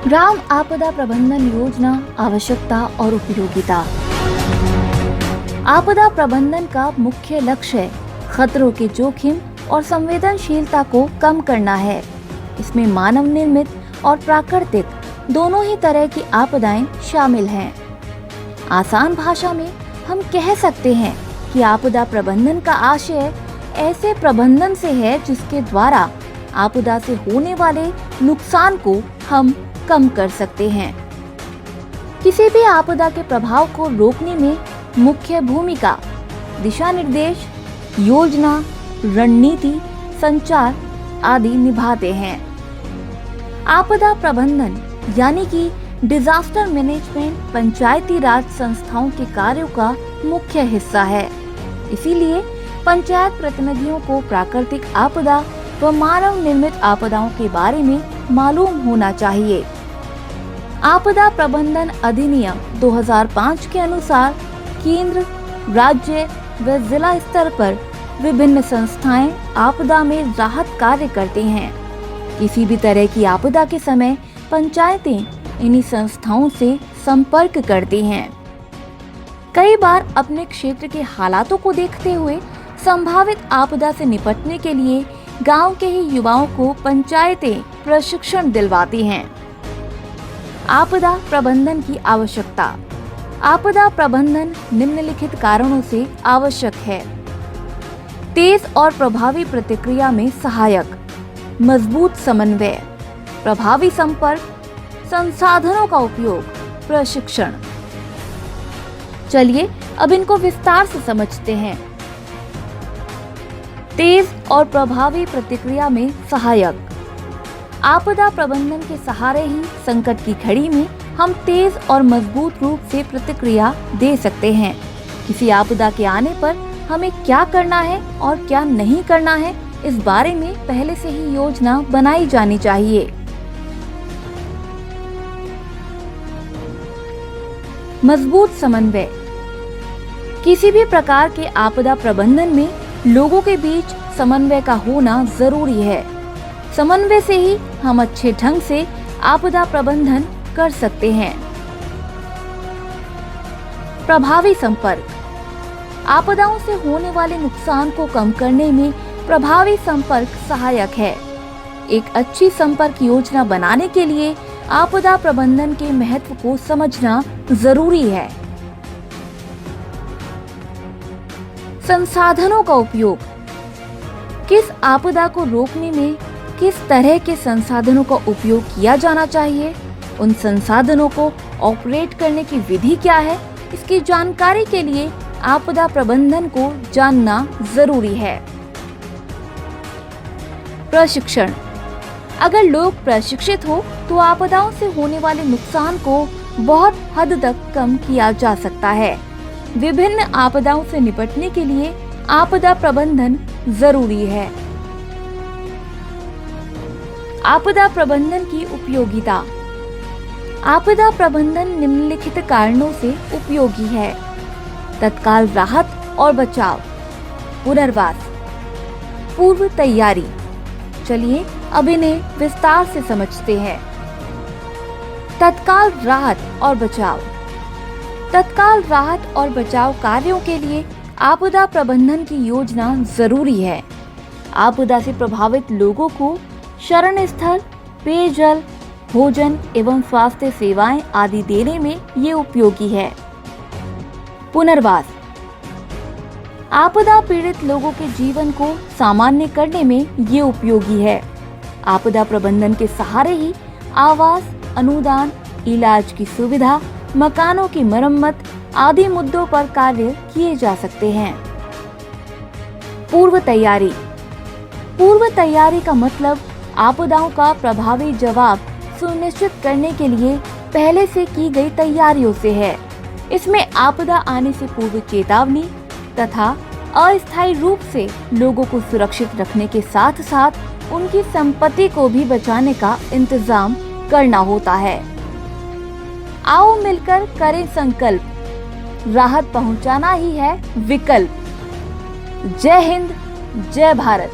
ग्राम आपदा प्रबंधन योजना, आवश्यकता और उपयोगिता। आपदा प्रबंधन का मुख्य लक्ष्य खतरों के जोखिम और संवेदनशीलता को कम करना है। इसमें मानव निर्मित और प्राकृतिक दोनों ही तरह की आपदाएं शामिल हैं। आसान भाषा में हम कह सकते हैं कि आपदा प्रबंधन का आशय ऐसे प्रबंधन से है जिसके द्वारा आपदा से होने वाले नुकसान को हम कम कर सकते हैं। किसी भी आपदा के प्रभाव को रोकने में मुख्य भूमिका दिशा निर्देश, योजना, रणनीति, संचार आदि निभाते हैं। आपदा प्रबंधन यानी कि डिजास्टर मैनेजमेंट पंचायती राज संस्थाओं के कार्यों का मुख्य हिस्सा है। इसीलिए पंचायत प्रतिनिधियों को प्राकृतिक आपदा व मानव निर्मित आपदाओं के बारे में मालूम होना चाहिए। आपदा प्रबंधन अधिनियम 2005 के अनुसार केंद्र, राज्य व जिला स्तर पर विभिन्न संस्थाएं आपदा में राहत कार्य करते हैं। किसी भी तरह की आपदा के समय पंचायतें इन्हीं संस्थाओं से संपर्क करती हैं। कई बार अपने क्षेत्र के हालातों को देखते हुए संभावित आपदा से निपटने के लिए गांव के ही युवाओं को पंचायतें प्रशिक्षण दिलवाती हैं। आपदा प्रबंधन की आवश्यकता। आपदा प्रबंधन निम्नलिखित कारणों से आवश्यक है। तेज और प्रभावी प्रतिक्रिया में सहायक, मजबूत समन्वय, प्रभावी संपर्क, संसाधनों का उपयोग, प्रशिक्षण। चलिए अब इनको विस्तार से समझते हैं। तेज और प्रभावी प्रतिक्रिया में सहायक। आपदा प्रबंधन के सहारे ही संकट की घड़ी में हम तेज और मजबूत रूप से प्रतिक्रिया दे सकते हैं। किसी आपदा के आने पर हमें क्या करना है और क्या नहीं करना है, इस बारे में पहले से ही योजना बनाई जानी चाहिए। मजबूत समन्वय। किसी भी प्रकार के आपदा प्रबंधन में लोगों के बीच समन्वय का होना जरूरी है। समन्वय से ही हम अच्छे ढंग से आपदा प्रबंधन कर सकते हैं। प्रभावी संपर्क। आपदाओं से होने वाले नुकसान को कम करने में प्रभावी संपर्क सहायक है। एक अच्छी संपर्क योजना बनाने के लिए आपदा प्रबंधन के महत्व को समझना जरूरी है। संसाधनों का उपयोग। किस आपदा को रोकने में किस तरह के संसाधनों का उपयोग किया जाना चाहिए, उन संसाधनों को ऑपरेट करने की विधि क्या है, इसकी जानकारी के लिए आपदा प्रबंधन को जानना जरूरी है। प्रशिक्षण। अगर लोग प्रशिक्षित हो तो आपदाओं से होने वाले नुकसान को बहुत हद तक कम किया जा सकता है। विभिन्न आपदाओं से निपटने के लिए आपदा प्रबंधन जरूरी है। आपदा प्रबंधन की उपयोगिता। आपदा प्रबंधन निम्नलिखित कारणों से उपयोगी है। तत्काल राहत और बचाव, पुनर्वास, पूर्व तैयारी। चलिए अब इन्हें विस्तार से समझते हैं। तत्काल राहत और बचाव। तत्काल राहत और बचाव कार्यों के लिए आपदा प्रबंधन की योजना जरूरी है। आपदा से प्रभावित लोगों को शरण स्थल, पेयजल, भोजन एवं स्वास्थ्य सेवाएं आदि देने में ये उपयोगी है। पुनर्वास। आपदा पीड़ित लोगों के जीवन को सामान्य करने में ये उपयोगी है। आपदा प्रबंधन के सहारे ही आवास, अनुदान, इलाज की सुविधा, मकानों की मरम्मत आदि मुद्दों पर कार्य किए जा सकते हैं। पूर्व तैयारी। पूर्व तैयारी का मतलब आपदाओं का प्रभावी जवाब सुनिश्चित करने के लिए पहले से की गई तैयारियों से है। इसमें आपदा आने से पूर्व चेतावनी तथा अस्थायी रूप से लोगों को सुरक्षित रखने के साथ साथ उनकी संपत्ति को भी बचाने का इंतजाम करना होता है। आओ मिलकर करें संकल्प, राहत पहुंचाना ही है विकल्प। जय हिंद, जय भारत।